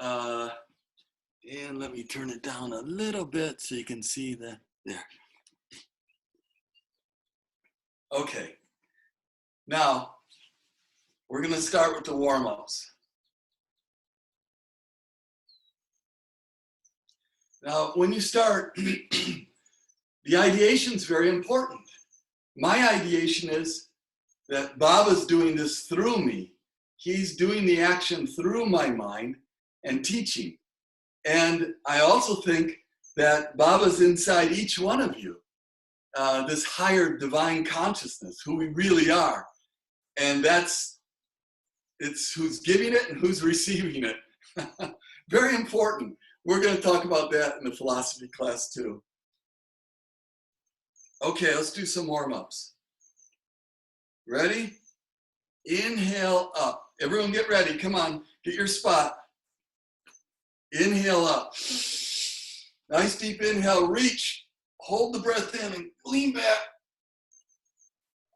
And let me turn it down a little bit so you can see the, there. Okay. Now, we're going to start with the warm-ups. Now, when you start, the ideation is very important. My ideation is that Baba's doing this through me. He's doing the action through my mind and teaching. And I also think that Baba's inside each one of you, this higher divine consciousness, who we really are. And it's who's giving it and who's receiving it. Very important. We're going to talk about that in the philosophy class too. Okay, let's do some warm-ups. Ready? Inhale up. Everyone get ready. Come on, get your spot. Inhale up. Nice deep inhale. Reach. Hold the breath in and lean back.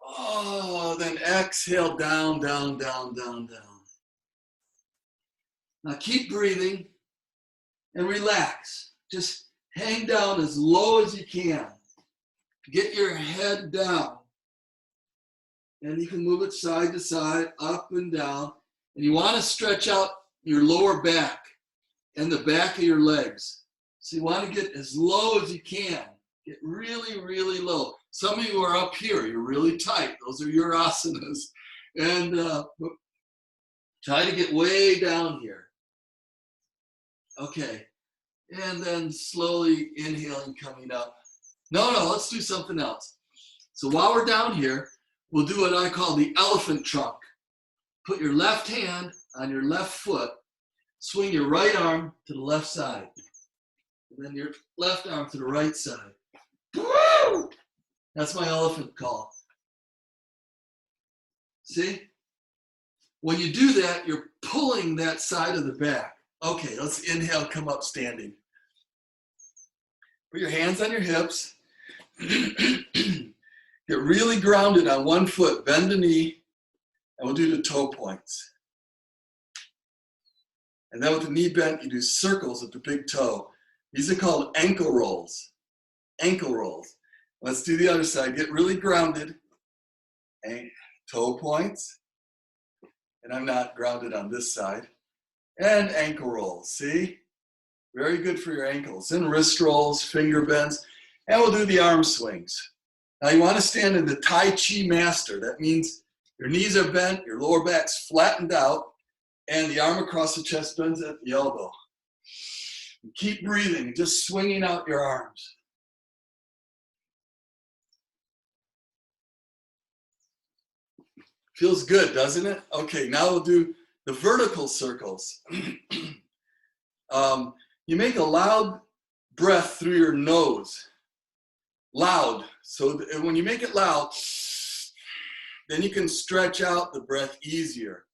Oh, then exhale down, down, down, down, down. Now keep breathing and relax. Just hang down as low as you can. Get your head down. And you can move it side to side, up and down. And you want to stretch out your lower back and the back of your legs. So you want to get as low as you can. Get really, really low. Some of you are up here. You're really tight. Those are your asanas. And try to get way down here. Okay. And then slowly inhaling, coming up. No, let's do something else. So while we're down here, we'll do what I call the elephant trunk. Put your left hand on your left foot. Swing your right arm to the left side. And then your left arm to the right side. Woo! That's my elephant call. See? When you do that, you're pulling that side of the back. Okay, let's inhale, come up standing. Put your hands on your hips. Get really grounded on one foot. Bend the knee, and we'll do the toe points. And then with the knee bent, you do circles with the big toe. These are called ankle rolls. Ankle rolls. Let's do the other side. Get really grounded. And toe points. And I'm not grounded on this side. And ankle rolls. See? Very good for your ankles. And wrist rolls, finger bends. And we'll do the arm swings. Now you want to stand in the Tai Chi Master. That means your knees are bent, your lower back's flattened out, and the arm across the chest bends at the elbow. And keep breathing, just swinging out your arms. Feels good, doesn't it? Okay, now we'll do the vertical circles. You make a loud breath through your nose. Loud. So when you make it loud, then you can stretch out the breath easier.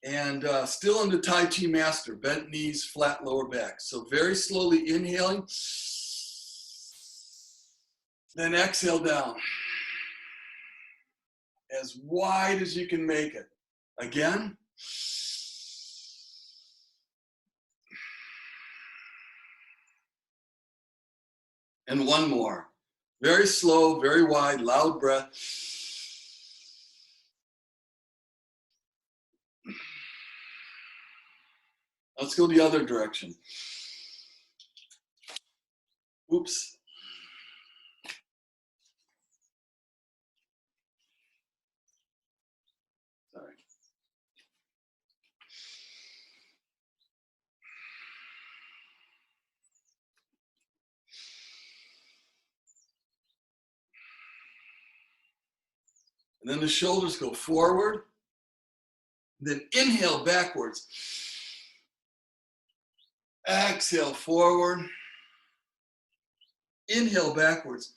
And still in the Tai Chi Master, bent knees, flat lower back. So very slowly inhaling, then exhale down. As wide as you can make it. Again. And one more. Very slow, very wide, loud breath. Let's go the other direction. Oops. Sorry. And then the shoulders go forward. Then inhale backwards. Exhale forward. Inhale backwards.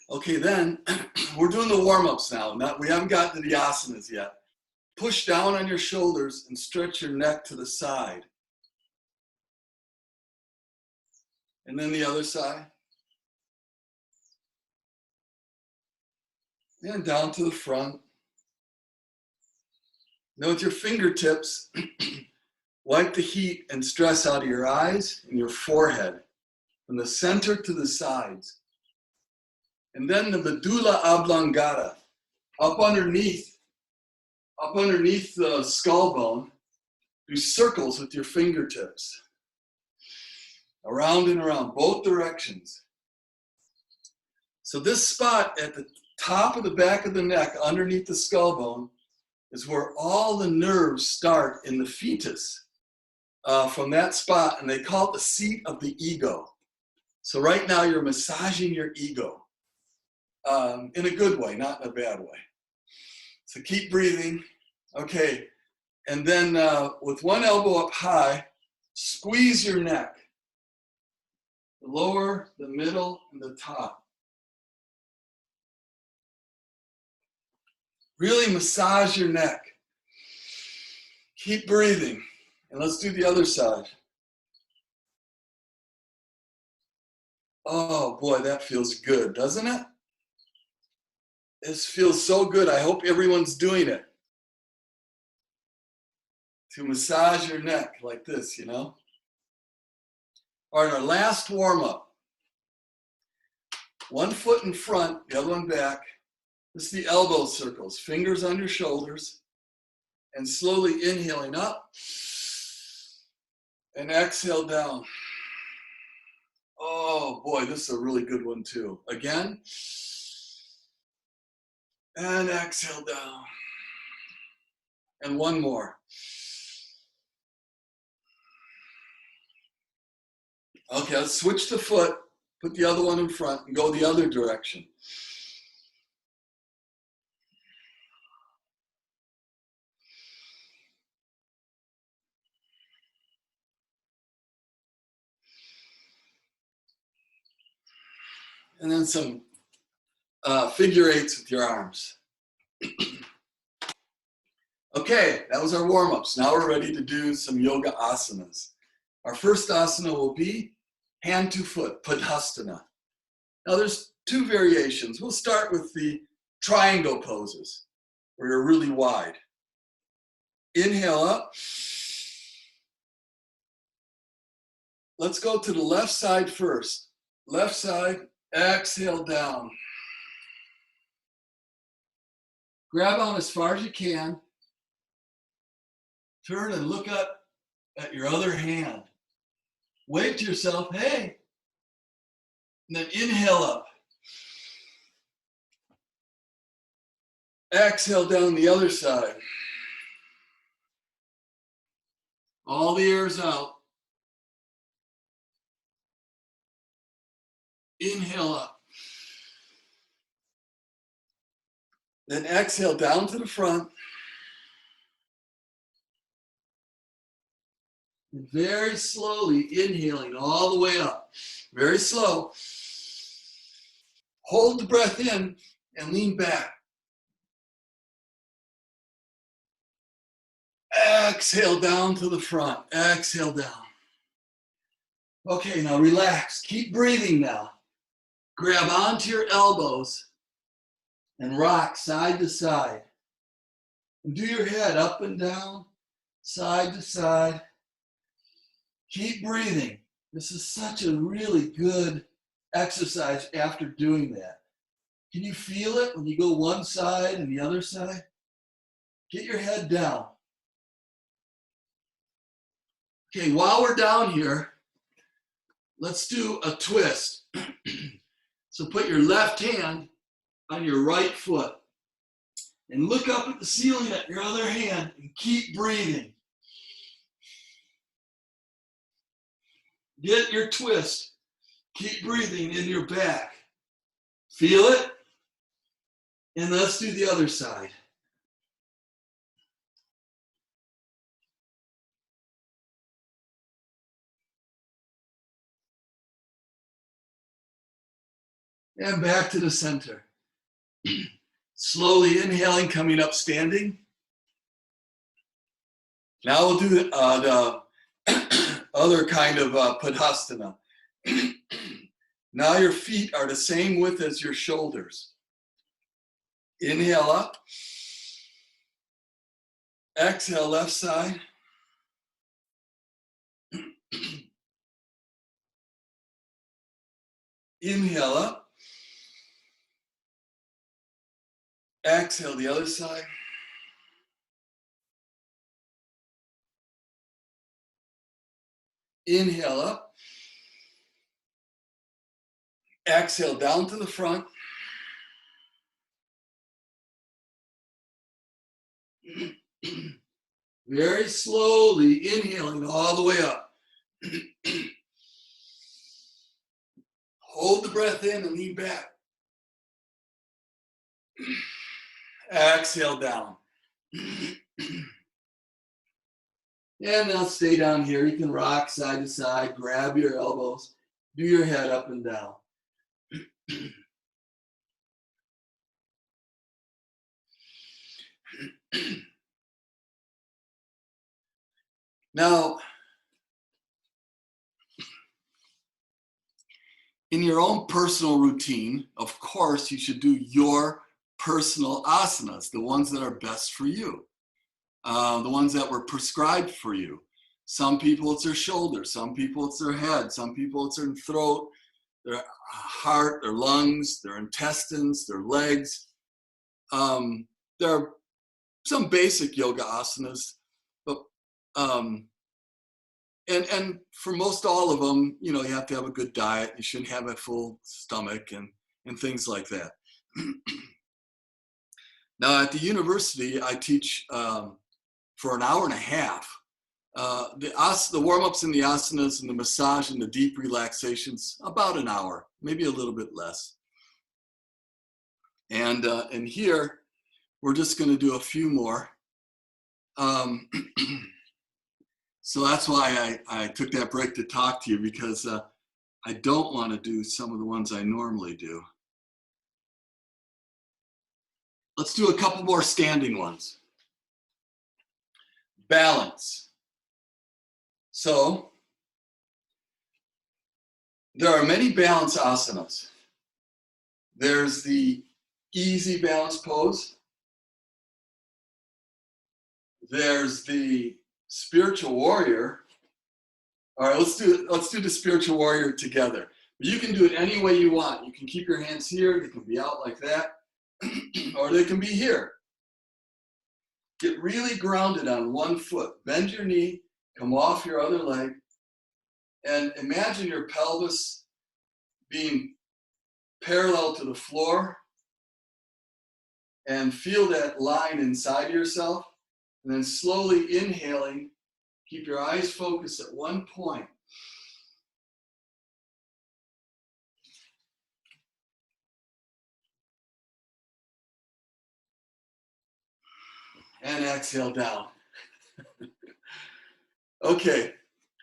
Okay, then we're doing the warm-ups now. We haven't gotten to the asanas yet. Push down on your shoulders and stretch your neck to the side. And then the other side. And down to the front. Now with your fingertips, wipe the heat and stress out of your eyes and your forehead, from the center to the sides. And then the medulla oblongata, up underneath the skull bone, do circles with your fingertips. Around and around, both directions. So this spot at the top of the back of the neck, underneath the skull bone, is where all the nerves start in the fetus. From that spot, and they call it the seat of the ego. So right now you're massaging your ego in a good way, not in a bad way. So keep breathing. Okay, and then with one elbow up high, squeeze your neck. The lower, the middle, and the top. Really massage your neck. Keep breathing. And let's do the other side. Oh boy, that feels good, doesn't it? This feels so good. I hope everyone's doing it. To massage your neck like this, you know? All right, our last warm-up. One foot in front, the other one back. This is the elbow circles, fingers on your shoulders, and slowly inhaling up and exhale down. Oh boy, this is a really good one too. Again, and exhale down. And one more. Okay, let's switch the foot, put the other one in front, and go the other direction. And then some figure eights with your arms. Okay, that was our warm-ups. Now we're ready to do some yoga asanas. Our first asana will be hand to foot, padhasana. Now there's two variations. We'll start with the triangle poses, where you're really wide. Inhale up. Let's go to the left side first. Left side, exhale down. Grab on as far as you can. Turn and look up at your other hand. Wave to yourself, hey. And then inhale up. Exhale down the other side. All the air's out. Inhale up. Then exhale down to the front. And very slowly inhaling all the way up. Very slow. Hold the breath in and lean back. Exhale down to the front. Exhale down. Okay, now relax. Keep breathing now. Grab onto your elbows and rock side to side. And do your head up and down, side to side. Keep breathing. This is such a really good exercise after doing that. Can you feel it when you go one side and the other side? Get your head down. Okay, while we're down here, let's do a twist. So put your left hand on your right foot and look up at the ceiling at your other hand and keep breathing. Get your twist. Keep breathing in your back. Feel it? And let's do the other side. And back to the center. Slowly inhaling, coming up standing. Now we'll do the other kind of padhasana. Now your feet are the same width as your shoulders. Inhale up. Exhale, left side. Inhale up. Exhale, the other side. Inhale up. Exhale down to the front. Very slowly inhaling all the way up. Hold the breath in and lean back. Exhale down. And now stay down here. You can rock side to side, grab your elbows, do your head up and down. Now, in your own personal routine, of course, you should do your personal asanas, the ones that are best for you, the ones that were prescribed for you. Some people it's their shoulder, some people it's their head, some people it's their throat, their heart, their lungs, their intestines, their legs. There are some basic yoga asanas, but and for most all of them, you know, you have to have a good diet. You shouldn't have a full stomach and things like that. Now at the university, I teach for an hour and a half. The warm-ups and the asanas and the massage and the deep relaxations, about an hour, maybe a little bit less. And here, we're just going to do a few more. So that's why I took that break to talk to you, because I don't want to do some of the ones I normally do. Let's do a couple more standing ones. Balance. So there are many balance asanas. There's the easy balance pose. There's the spiritual warrior. All right, let's do the spiritual warrior together. You can do it any way you want. You can keep your hands here. They can be out like that, or they can be here. Get really grounded on one foot. Bend your knee, come off your other leg, and imagine your pelvis being parallel to the floor, and feel that line inside of yourself, and then slowly inhaling. Keep your eyes focused at one point. And exhale down. Okay,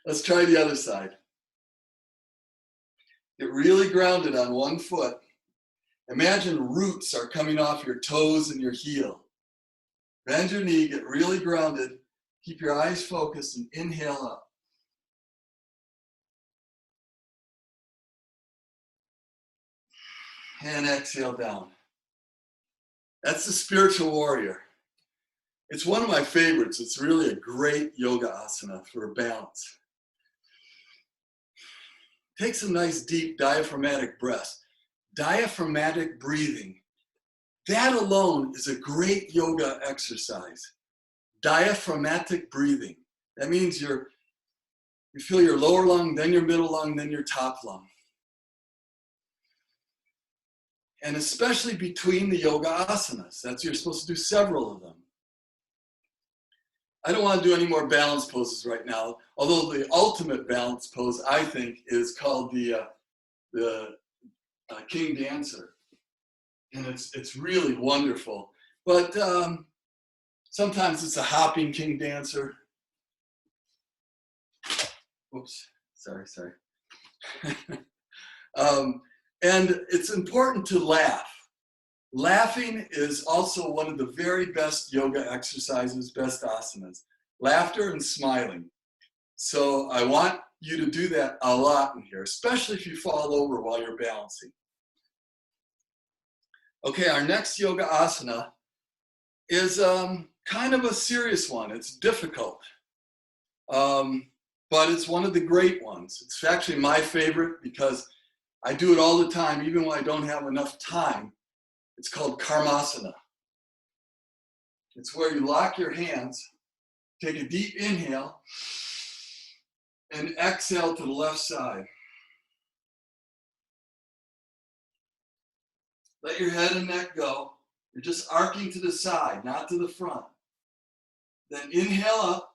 let's try the other side. Get really grounded on one foot. Imagine roots are coming off your toes and your heel. Bend your knee, get really grounded. Keep your eyes focused and inhale up. And exhale down. That's the spiritual warrior. It's one of my favorites. It's really a great yoga asana for balance. Take some nice deep diaphragmatic breaths. Diaphragmatic breathing. That alone is a great yoga exercise. Diaphragmatic breathing. That means you feel your lower lung, then your middle lung, then your top lung. And especially between the yoga asanas. You're supposed to do several of them. I don't want to do any more balance poses right now, although the ultimate balance pose, I think, is called the King Dancer. And it's really wonderful. But sometimes it's a hopping King Dancer. Oops, sorry. And it's important to laugh. Laughing is also one of the very best yoga exercises, best asanas. Laughter and smiling. So I want you to do that a lot in here, especially if you fall over while you're balancing. Okay, our next yoga asana is kind of a serious one. It's difficult, but it's one of the great ones. It's actually my favorite because I do it all the time, even when I don't have enough time. It's called Karmasana. It's where you lock your hands, take a deep inhale, and exhale to the left side. Let your head and neck go. You're just arcing to the side, not to the front. Then inhale up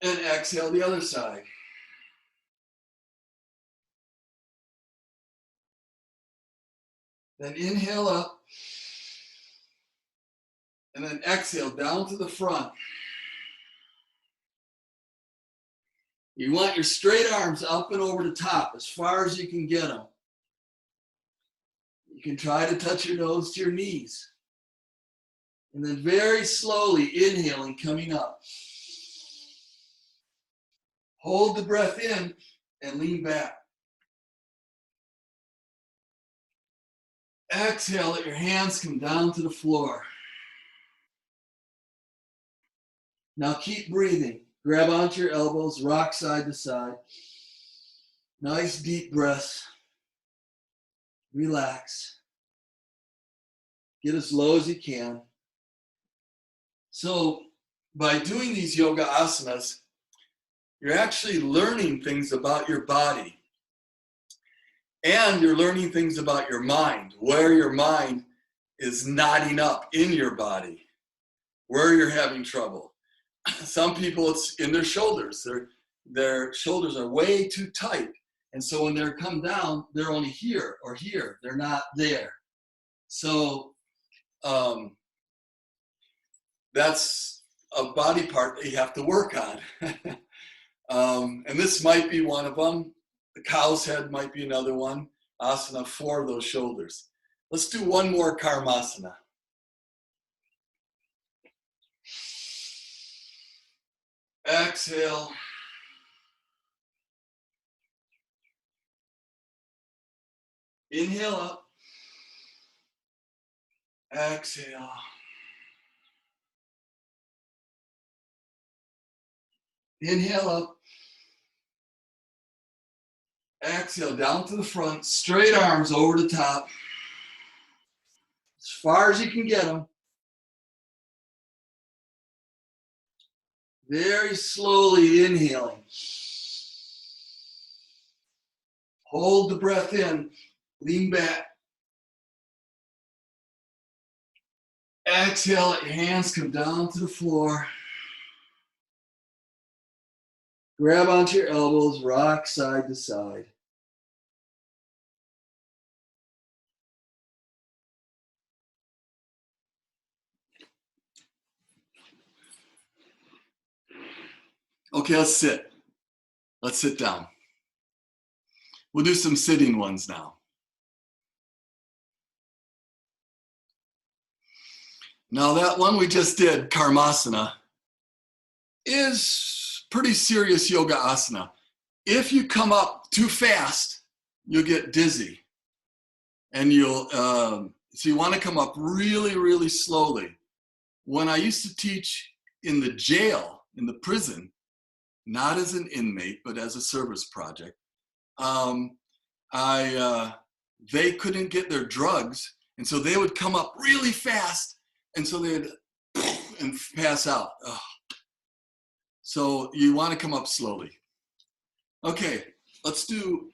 and exhale the other side. Then inhale up and then exhale down to the front. You want your straight arms up and over the top as far as you can get them. You can try to touch your nose to your knees. And then very slowly inhaling, coming up. Hold the breath in and lean back. Exhale, let your hands come down to the floor. Now keep breathing. Grab onto your elbows, rock side to side. Nice deep breaths. Relax. Get as low as you can. So by doing these yoga asanas, you're actually learning things about your body. And you're learning things about your mind, where your mind is knotting up in your body, where you're having trouble. Some people, it's in their shoulders. Their shoulders are way too tight. And so when they come down, they're only here or here. They're not there. So that's a body part that you have to work on. And this might be one of them. The cow's head might be another one. Asana for those shoulders. Let's do one more Karmasana. Exhale. Inhale up. Exhale. Inhale up. Exhale down to the front. Straight arms over the top. As far as you can get them. Very slowly inhaling. Hold the breath in. Lean back. Exhale, let your hands come down to the floor. Grab onto your elbows, rock side to side. Okay, let's sit. Let's sit down. We'll do some sitting ones now. Now that one we just did, Karmasana, is pretty serious yoga asana. If you come up too fast, you'll get dizzy. And so you want to come up really, really slowly. When I used to teach in the jail, in the prison, not as an inmate, but as a service project, they couldn't get their drugs. And so they would come up really fast. And so they'd and pass out. Ugh. So you want to come up slowly. Okay, let's do,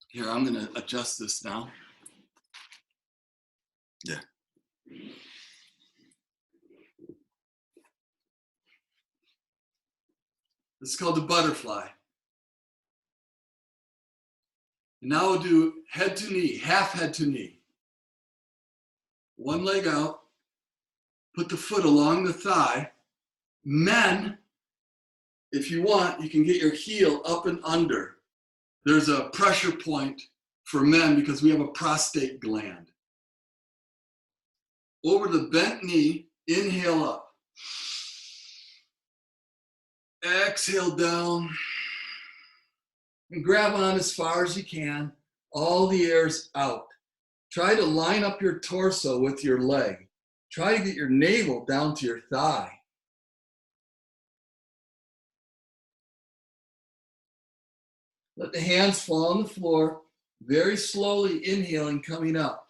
here, I'm going to adjust this now. Yeah. This is called the butterfly. And now we'll do head to knee, half head to knee. One leg out, put the foot along the thigh. Men, if you want, you can get your heel up and under. There's a pressure point for men because we have a prostate gland. Over the bent knee, inhale up. Exhale down. And grab on as far as you can. All the air's out. Try to line up your torso with your leg. Try to get your navel down to your thigh. Let the hands fall on the floor, very slowly inhaling, coming up.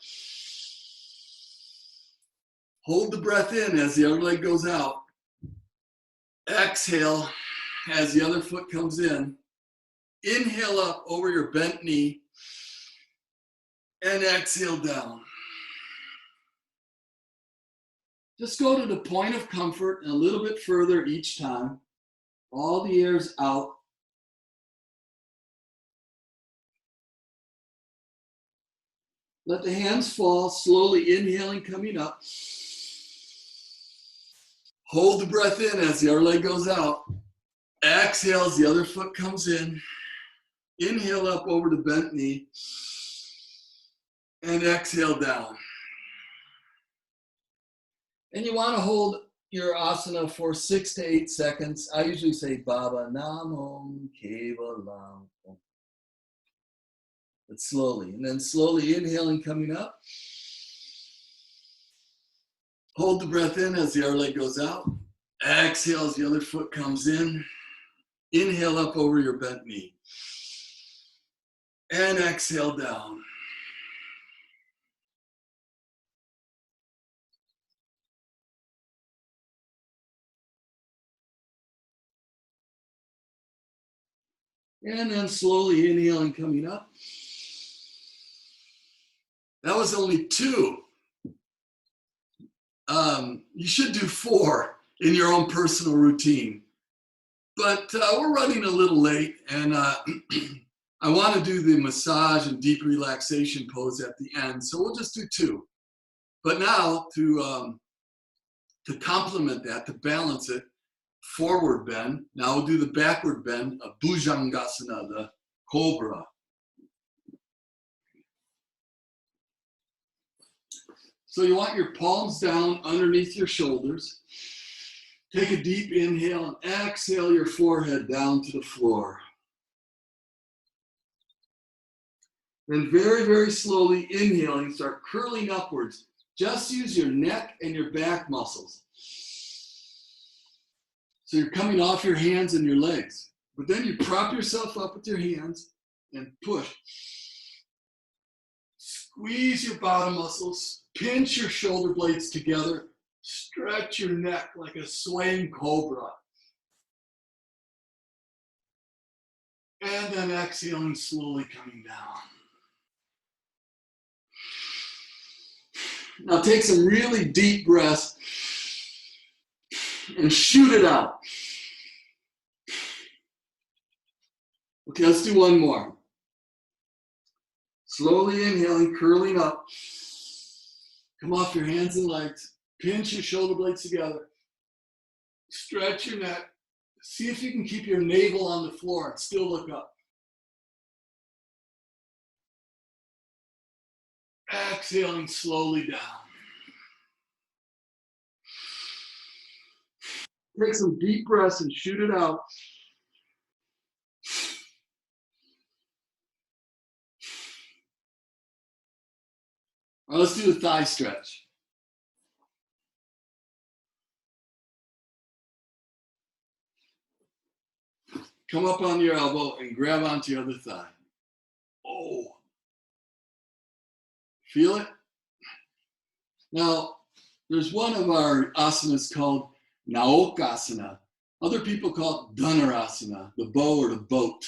Hold the breath in as the other leg goes out. Exhale as the other foot comes in. Inhale up over your bent knee and exhale down. Just go to the point of comfort and a little bit further each time. All the air's out. Let the hands fall, slowly inhaling, coming up. Hold the breath in as the other leg goes out. Exhale as the other foot comes in. Inhale up over the bent knee. And exhale down. And you want to hold your asana for 6 to 8 seconds. I usually say Baba Namom Kevalam. But slowly. And then slowly inhaling, coming up. Hold the breath in as the other leg goes out. Exhale as the other foot comes in. Inhale up over your bent knee. And exhale down. And then slowly inhaling, coming up. That was only 2. You should do 4 in your own personal routine. But we're running a little late, and I want to do the massage and deep relaxation pose at the end, so we'll just do 2. But now, to complement that, to balance it, forward bend. Now we'll do the backward bend of Bhujangasana, the cobra. So you want your palms down underneath your shoulders. Take a deep inhale and exhale your forehead down to the floor. Then very, very slowly inhaling, start curling upwards. Just use your neck and your back muscles. So you're coming off your hands and your legs. But then you prop yourself up with your hands and push. Squeeze your bottom muscles. Pinch your shoulder blades together. Stretch your neck like a swaying cobra. And then exhaling, slowly coming down. Now take some really deep breaths and shoot it out. Okay, let's do one more. Slowly inhaling, curling up. Come off your hands and legs. Pinch your shoulder blades together. Stretch your neck. See if you can keep your navel on the floor and still look up. Exhaling slowly down. Take some deep breaths and shoot it out. All right, let's do the thigh stretch. Come up on your elbow and grab onto your other thigh. Oh. Feel it? Now, there's one of our asanas called Naokasana. Other people call it Dhanurasana, the bow or the boat.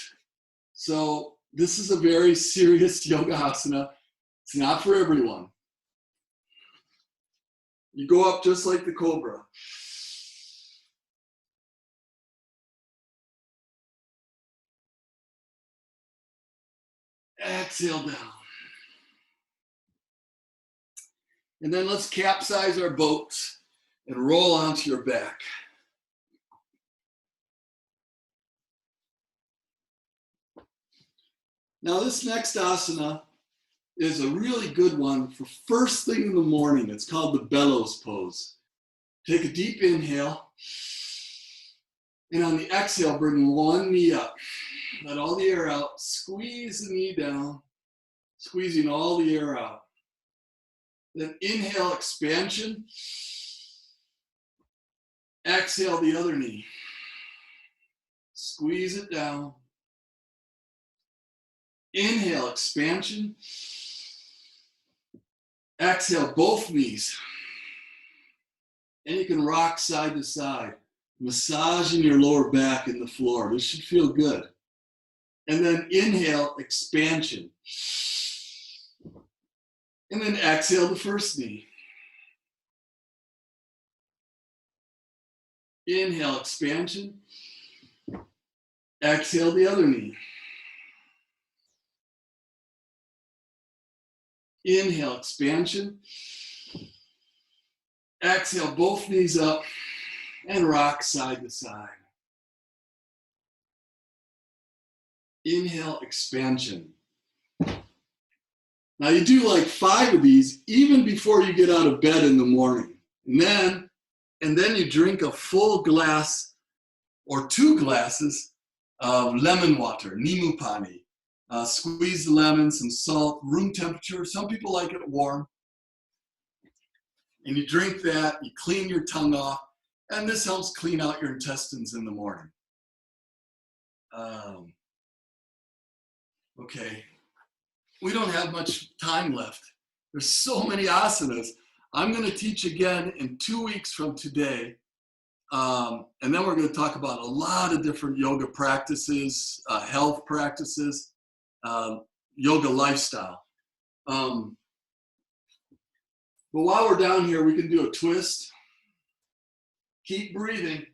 So this is a very serious yoga asana. It's not for everyone. You go up just like the cobra. Exhale down. And then let's capsize our boats and roll onto your back. Now this next asana is a really good one for first thing in the morning. It's called the bellows pose. Take a deep inhale. And on the exhale, bring one knee up. Let all the air out. Squeeze the knee down, squeezing all the air out. Then inhale, expansion. Exhale the other knee. Squeeze it down. Inhale, expansion. Exhale, both knees. And you can rock side to side, massaging your lower back in the floor. This should feel good. And then inhale, expansion. And then exhale the first knee. Inhale, expansion. Exhale the other knee. Inhale, expansion. Exhale, both knees up and rock side to side. Inhale, expansion. Now you do like 5 of these even before you get out of bed in the morning. And then you drink a full glass or 2 glasses of lemon water, nimu pani. Squeeze the lemon, some salt, room temperature. Some people like it warm. And you drink that, you clean your tongue off, and this helps clean out your intestines in the morning. Okay, we don't have much time left. There's so many asanas. I'm going to teach again in 2 weeks from today. And then we're going to talk about a lot of different yoga practices, health practices, yoga lifestyle. But while we're down here, we can do a twist. Keep breathing.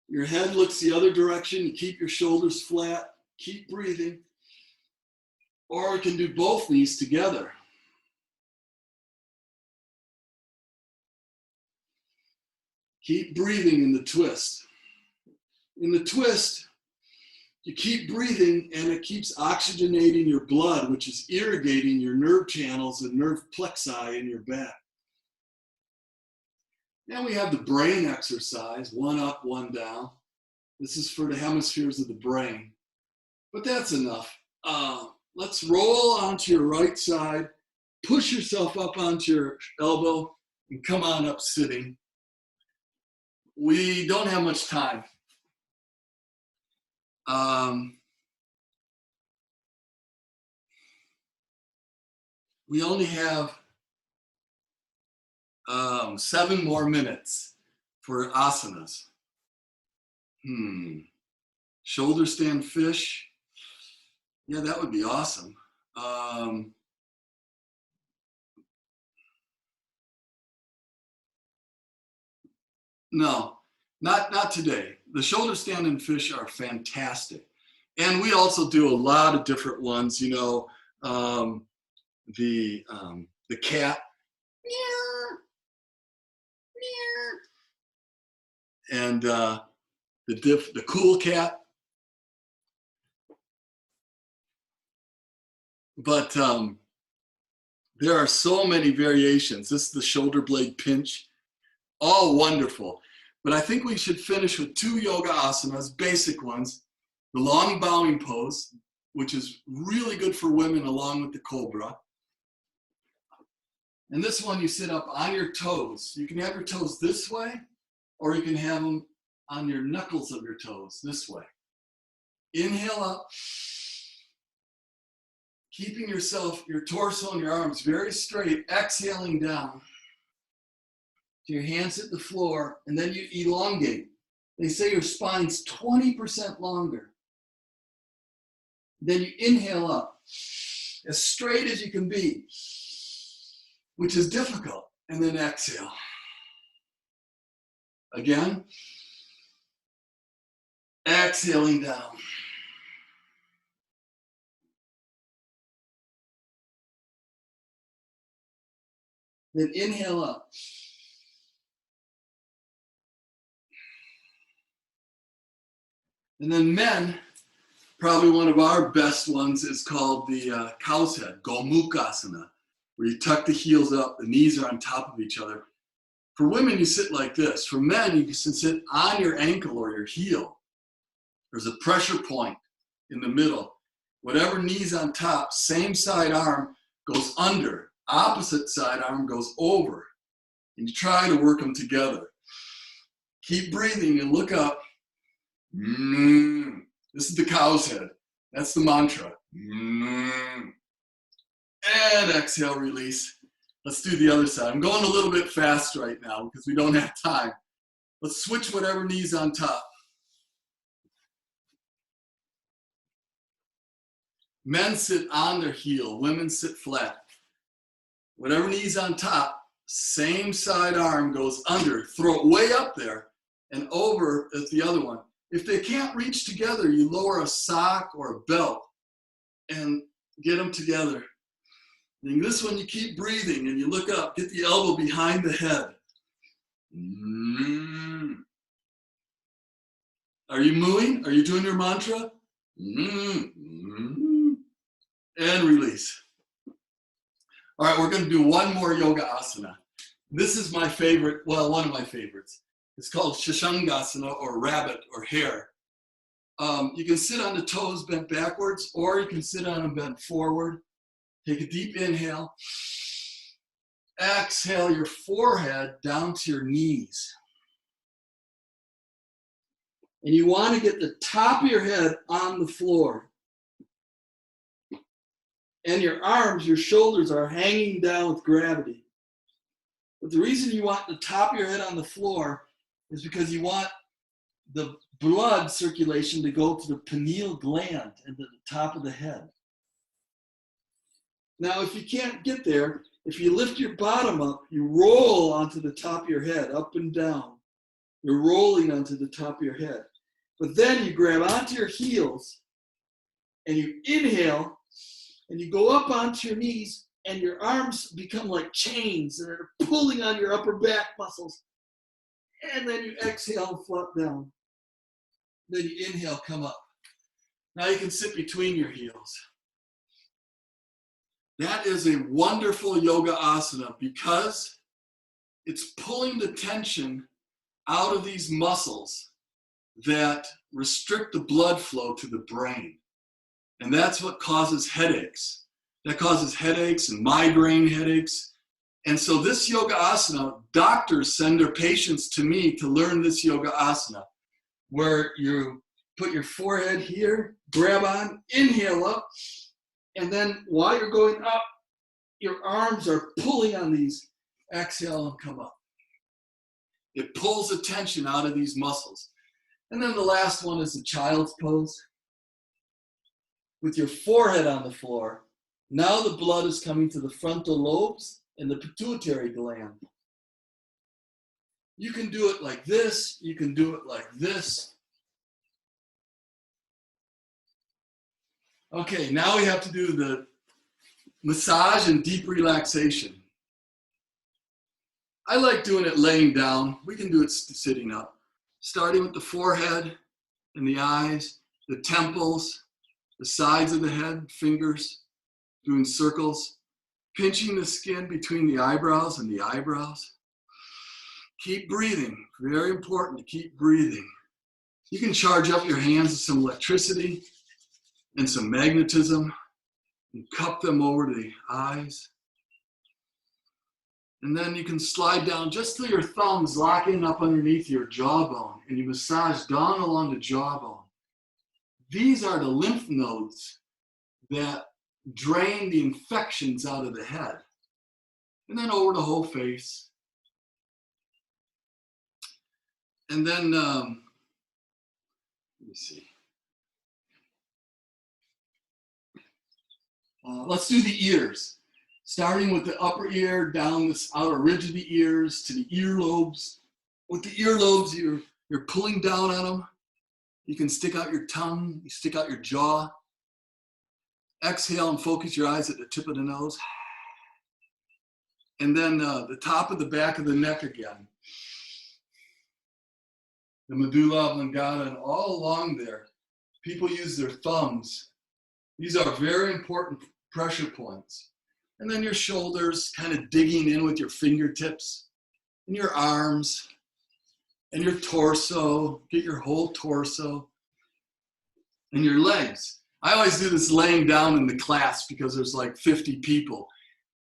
Your head looks the other direction. You keep your shoulders flat. Keep breathing. Or we can do both knees together. Keep breathing in the twist. In the twist, you keep breathing and it keeps oxygenating your blood, which is irrigating your nerve channels and nerve plexi in your back. Now we have the brain exercise, 1 up, 1 down. This is for the hemispheres of the brain, but that's enough. Let's roll onto your right side, push yourself up onto your elbow, and come on up sitting. We don't have much time. We only have 7 more minutes for asanas. Shoulder stand fish. Yeah, that would be awesome. No, not today. The shoulder stand and fish are fantastic. And we also do a lot of different ones, you know, the cat. And the cool cat. But there are so many variations. This is the shoulder blade pinch. All wonderful. But I think we should finish with 2 yoga asanas, basic ones. The long bowing pose, which is really good for women along with the cobra. And this one you sit up on your toes. You can have your toes this way, or you can have them on your knuckles of your toes this way. Inhale up, keeping your torso and your arms very straight, exhaling down. Your hands hit the floor, and then you elongate. They say your spine's 20% longer. Then you inhale up, as straight as you can be, which is difficult, and then exhale. Again, exhaling down. Then inhale up. And then men, probably one of our best ones is called the cow's head, Gomukhasana, where you tuck the heels up, the knees are on top of each other. For women, you sit like this. For men, you can sit on your ankle or your heel. There's a pressure point in the middle. Whatever knee's on top, same side arm goes under. Opposite side arm goes over. And you try to work them together. Keep breathing and look up. This is the cow's head. That's the mantra. And exhale, release. Let's do the other side. I'm going a little bit fast right now because we don't have time. Let's switch whatever knee's on top. Men sit on their heel, women sit flat. Whatever knee's on top, same side arm goes under. Throw it way up there and over at the other one. If they can't reach together, you lower a sock or a belt and get them together. And this one, you keep breathing and you look up, get the elbow behind the head. Are you mooing? Are you doing your mantra? And release. All right, we're going to do one more yoga asana. This is my favorite, well, one of my favorites. It's called Shashangasana, or rabbit or hare. You can sit on the toes bent backwards, or you can sit on them bent forward. Take a deep inhale. Exhale your forehead down to your knees. And you want to get the top of your head on the floor. And your arms, your shoulders are hanging down with gravity. But the reason you want the top of your head on the floor is because you want the blood circulation to go to the pineal gland and to the top of the head. Now, if you can't get there, if you lift your bottom up, you roll onto the top of your head, up and down. You're rolling onto the top of your head. But then you grab onto your heels and you inhale and you go up onto your knees and your arms become like chains and are pulling on your upper back muscles. And then you exhale and flop down. Then you inhale, come up. Now you can sit between your heels. That is a wonderful yoga asana because it's pulling the tension out of these muscles that restrict the blood flow to the brain. And that's what causes headaches. That causes headaches and migraine headaches. And so this yoga asana, doctors send their patients to me to learn this yoga asana, where you put your forehead here, grab on, inhale up, and then while you're going up, your arms are pulling on these. Exhale and come up. It pulls the tension out of these muscles. And then the last one is the child's pose. With your forehead on the floor, now the blood is coming to the frontal lobes and the pituitary gland. You can do it like this. You can do it like this. Okay, now we have to do the massage and deep relaxation. I like doing it laying down. We can do it sitting up. Starting with the forehead and the eyes, the temples, the sides of the head, fingers, doing circles, pinching the skin between the eyebrows and the eyebrows. Keep breathing. Very important to keep breathing. You can charge up your hands with some electricity and some magnetism and cup them over to the eyes. And then you can slide down just till your thumbs lock in up underneath your jawbone, and you massage down along the jawbone. These are the lymph nodes that drain the infections out of the head. And then over the whole face. And then, let me see. Let's do the ears. Starting with the upper ear, down this outer ridge of the ears to the earlobes. With the earlobes, you're pulling down on them. You can stick out your tongue, you stick out your jaw. Exhale and focus your eyes at the tip of the nose. And then the top of the back of the neck again. The medulla oblongata and all along there. People use their thumbs. These are very important pressure points. And then your shoulders, kind of digging in with your fingertips, and your arms, and your torso. Get your whole torso. And your legs. I always do this laying down in the class because there's like 50 people.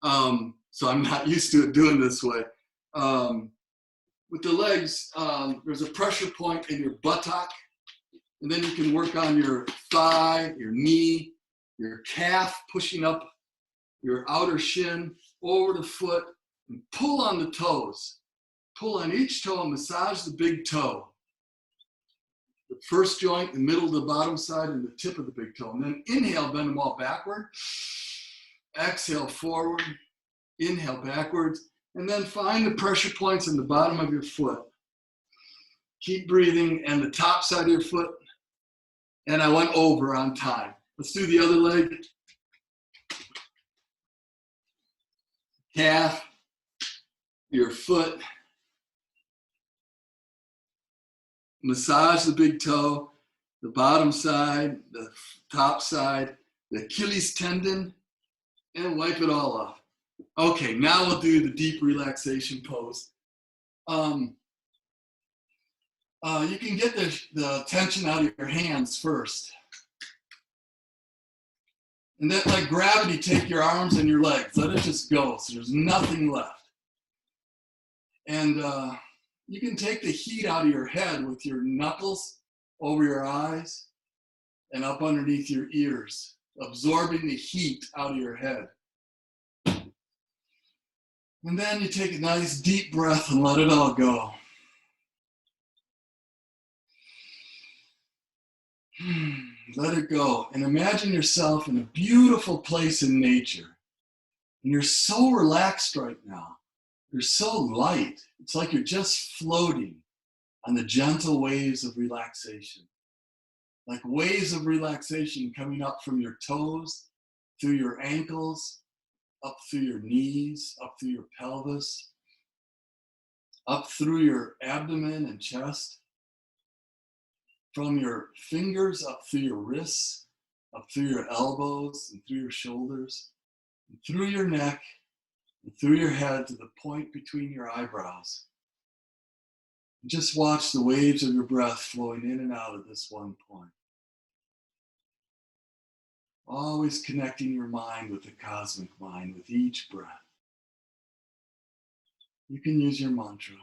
So I'm not used to it doing this way. With the legs, there's a pressure point in your buttock, and then you can work on your thigh, your knee, your calf, pushing up your outer shin over the foot, and pull on the toes. Pull on each toe and massage the big toe. The first joint, the middle, the bottom side, and the tip of the big toe. And then inhale, bend them all backward. Exhale, forward. Inhale, backwards. And then find the pressure points in the bottom of your foot. Keep breathing, and the top side of your foot. And I went over on time. Let's do the other leg. Calf, your foot. Massage the big toe, the bottom side, the top side, the Achilles tendon, and wipe it all off. Okay, now we'll do the deep relaxation pose. You can get the tension out of your hands first. And then, like gravity, take your arms and your legs. Let it just go, so there's nothing left. And you can take the heat out of your head with your knuckles over your eyes and up underneath your ears, absorbing the heat out of your head. And then you take a nice deep breath and let it all go. Let it go. And imagine yourself in a beautiful place in nature. And you're so relaxed right now. You're so light. It's like you're just floating on the gentle waves of relaxation. Like waves of relaxation coming up from your toes, through your ankles, up through your knees, up through your pelvis, up through your abdomen and chest, from your fingers up through your wrists, up through your elbows and through your shoulders, and through your neck, and through your head to the point between your eyebrows. And just watch the waves of your breath flowing in and out of this one point. Always connecting your mind with the cosmic mind with each breath. You can use your mantra.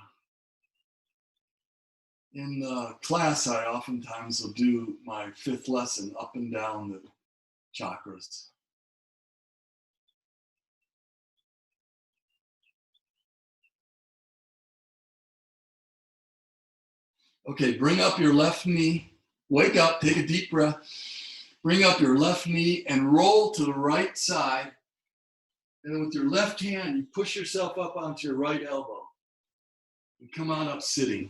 In the class, I oftentimes will do my 5th lesson up and down the chakras. Okay, bring up your left knee. Wake up, take a deep breath. Bring up your left knee and roll to the right side. And then with your left hand, you push yourself up onto your right elbow. And come on up sitting.